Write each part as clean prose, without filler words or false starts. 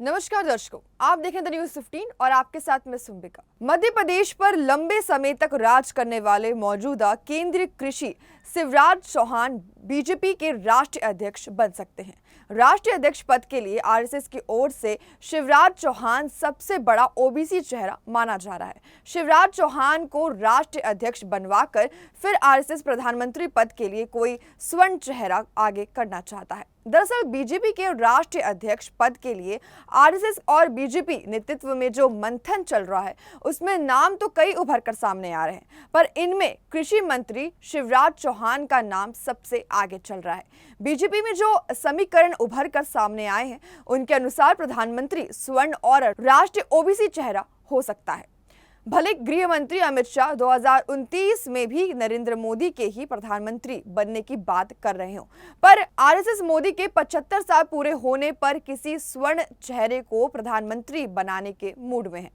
नमस्कार दर्शकों, आप देखें द न्यूज 15 और आपके साथ मैं सुंबिका। मध्य प्रदेश पर लंबे समय तक राज करने वाले मौजूदा केंद्रीय कृषि शिवराज चौहान बीजेपी के राष्ट्रीय अध्यक्ष बन सकते हैं। राष्ट्रीय अध्यक्ष पद के लिए आरएसएस की ओर से शिवराज चौहान सबसे बड़ा ओबीसी चेहरा माना जा रहा है। शिवराज चौहान को राष्ट्रीय अध्यक्ष बनवाकर फिर आरएसएस प्रधानमंत्री पद के लिए कोई स्वर्ण चेहरा आगे करना चाहता है। दरअसल बीजेपी के राष्ट्रीय अध्यक्ष पद के लिए आरएसएस और बीजेपी नेतृत्व में जो मंथन चल रहा है, उसमें नाम तो कई उभर कर सामने आ रहे हैं, पर इनमें कृषि मंत्री शिवराज चौहान का नाम सबसे आगे चल रहा है। बीजेपी में जो समीकरण उभर कर सामने आए हैं, उनके अनुसार प्रधानमंत्री स्वर्ण और राष्ट्रीय ओबीसी चेहरा हो सकता है। भले गृह मंत्री अमित शाह 2029 में भी नरेंद्र मोदी के ही प्रधानमंत्री बनने की बात कर रहे हो, पर आरएसएस मोदी के 75 साल पूरे होने पर किसी स्वर्ण चेहरे को प्रधानमंत्री बनाने के मूड में है।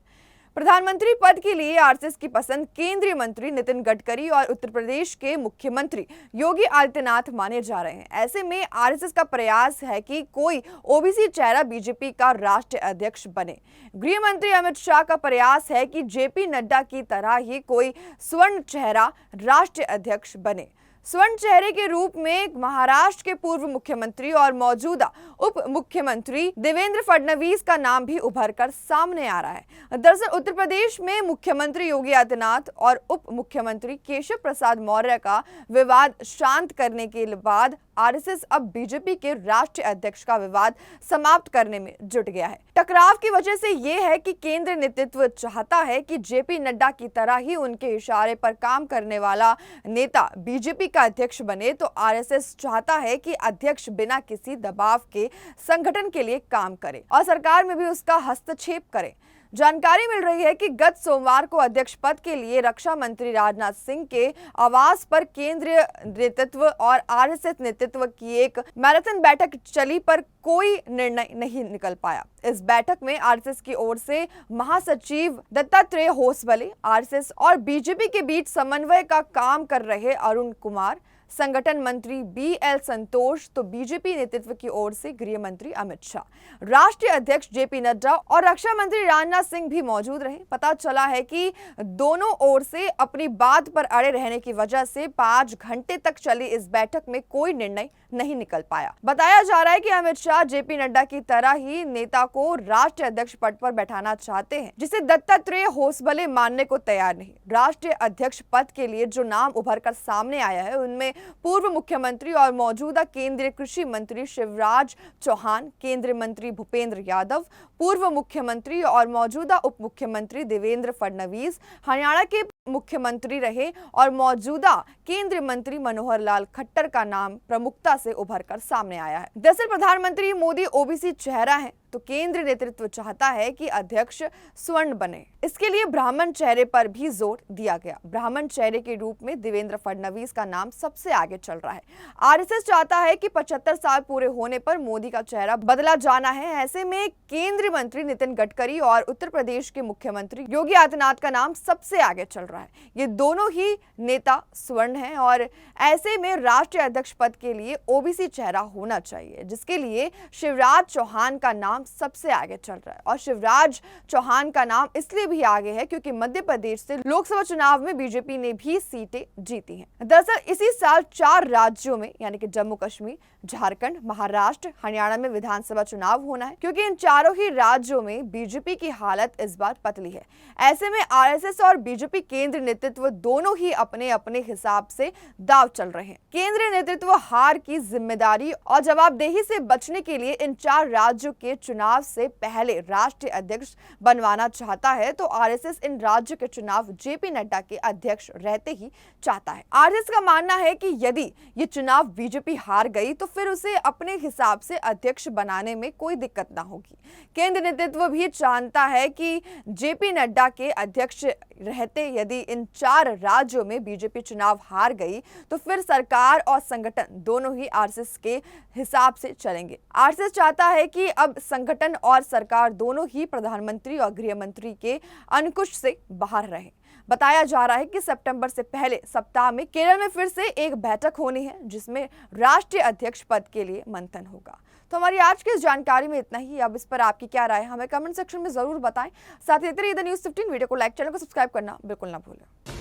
प्रधानमंत्री पद के लिए आरएसएस की पसंद केंद्रीय मंत्री नितिन गडकरी और उत्तर प्रदेश के मुख्यमंत्री योगी आदित्यनाथ माने जा रहे हैं। ऐसे में आरएसएस का प्रयास है कि कोई ओबीसी चेहरा बीजेपी का राष्ट्रीय अध्यक्ष बने। गृह मंत्री अमित शाह का प्रयास है कि जेपी नड्डा की तरह ही कोई स्वर्ण चेहरा राष्ट्रीय अध्यक्ष बने। स्वर्ण चेहरे के रूप में महाराष्ट्र के पूर्व मुख्यमंत्री और मौजूदा उप मुख्यमंत्री देवेंद्र फडणवीस का नाम भी उभर कर सामने आ रहा है। दरअसल उत्तर प्रदेश में मुख्यमंत्री योगी आदित्यनाथ और उप मुख्यमंत्री केशव प्रसाद मौर्य का विवाद शांत करने के बाद आरएसएस अब बीजेपी के राष्ट्रीय अध्यक्ष का विवाद समाप्त करने में जुट गया है। टकराव की वजह से यह है कि केंद्र नेतृत्व चाहता है कि जेपी नड्डा की तरह ही उनके इशारे पर काम करने वाला नेता बीजेपी का अध्यक्ष बने, तो आरएसएस चाहता है कि अध्यक्ष बिना किसी दबाव के संगठन के लिए काम करे और सरकार में भी उसका हस्तक्षेप करे। जानकारी मिल रही है कि गत सोमवार को अध्यक्ष पद के लिए रक्षा मंत्री राजनाथ सिंह के आवास पर केंद्रीय नेतृत्व और आरएसएस नेतृत्व की एक मैराथन बैठक चली, पर कोई निर्णय नहीं निकल पाया। इस बैठक में आरएसएस की ओर से महासचिव दत्तात्रेय होसबले, आरएसएस और बीजेपी के बीच समन्वय का काम कर रहे अरुण कुमार, संगठन मंत्री बीएल संतोष, तो बीजेपी नेतृत्व की ओर से गृह मंत्री अमित शाह, राष्ट्रीय अध्यक्ष जेपी नड्डा और रक्षा मंत्री राजनाथ सिंह भी मौजूद रहे। पता चला है कि दोनों ओर से अपनी बात पर अड़े रहने की वजह से 5 घंटे तक चली इस बैठक में कोई निर्णय नहीं निकल पाया। बताया जा रहा है कि अमित शाह जेपी नड्डा की तरह ही नेता को राष्ट्रीय अध्यक्ष पद पर बैठाना चाहते हैं, जिसे दत्तात्रेय होसबले मानने को तैयार नहीं। राष्ट्रीय अध्यक्ष पद के लिए जो नाम उभर कर सामने आया है, उनमें पूर्व मुख्यमंत्री और मौजूदा केंद्रीय कृषि मंत्री शिवराज चौहान, केंद्रीय मंत्री भूपेंद्र यादव, पूर्व मुख्यमंत्री और मौजूदा उप मुख्यमंत्री देवेंद्र फडणवीस, हरियाणा के मुख्यमंत्री रहे और मौजूदा केंद्रीय मंत्री मनोहर लाल खट्टर का नाम प्रमुखता से उभर कर सामने आया है। दरअसल प्रधानमंत्री मोदी ओबीसी चेहरा है, तो केंद्रीय नेतृत्व चाहता है कि अध्यक्ष स्वर्ण बने। इसके लिए ब्राह्मण चेहरे पर भी जोर दिया गया। ब्राह्मण चेहरे के रूप में देवेंद्र फडणवीस का नाम सबसे आगे चल रहा है। आरएसएस चाहता है कि 75 साल पूरे होने पर मोदी का चेहरा बदला जाना है। ऐसे में केंद्रीय मंत्री नितिन गडकरी और उत्तर प्रदेश के मुख्यमंत्री योगी आदित्यनाथ का नाम सबसे आगे चल रहा है। ये दोनों ही नेता स्वर्ण हैं और ऐसे में राष्ट्रीय अध्यक्ष पद के लिए ओबीसी चेहरा होना चाहिए, जिसके लिए शिवराज चौहान का नाम सबसे आगे चल रहा है। और शिवराज चौहान का नाम इसलिए भी आगे है क्योंकि मध्य प्रदेश से लोकसभा चुनाव में बीजेपी ने भी सीटें जीती हैं। दरअसल इसी साल 4 राज्यों में यानी कि जम्मू कश्मीर, झारखंड, महाराष्ट्र, हरियाणा में विधानसभा चुनाव होना है, क्योंकि इन चारों ही राज्यों में बीजेपी की हालत इस बार पतली है। ऐसे में आरएसएस और बीजेपी केंद्रीय नेतृत्व दोनों ही अपने अपने हिसाब से दांव चल रहे हैं। केंद्रीय नेतृत्व हार की जिम्मेदारी और जवाबदेही से बचने के लिए इन 4 राज्यों के चुनाव से पहले राष्ट्रीय अध्यक्ष बनवाना चाहता है, तो आरएसएस इन राज्यों के चुनाव जेपी नड्डा के अध्यक्ष रहते ही चाहता है। आरएसएस का मानना है कि यदि ये चुनाव बीजेपी हार गई तो फिर उसे अपने हिसाब से अध्यक्ष बनाने में कोई दिक्कत ना होगी। केंद्र नेतृत्व भी चाहता है कि जेपी नड्डा के अध्यक्ष रहते यदि इन 4 राज्यों में बीजेपी चुनाव हार गई तो फिर सरकार और संगठन दोनों ही आरएसएस के हिसाब से चलेंगे। आरएसएस चाहता है कि अब संगठन और सरकार दोनों ही प्रधानमंत्री और गृह मंत्री के अंकुश से बाहर रहे। बताया जा रहा है कि सितंबर से पहले सप्ताह में केरल में फिर से एक बैठक होनी है, जिसमें राष्ट्रीय अध्यक्ष पद के लिए मंथन होगा। तो हमारी आज की इस जानकारी में इतना ही। अब इस पर आपकी क्या राय है हमें कमेंट सेक्शन में जरूर बताएं। साथ ही द न्यूज़ 15 वीडियो को लाइक, चैनल को सब्सक्राइब करना बिल्कुल ना भूलें।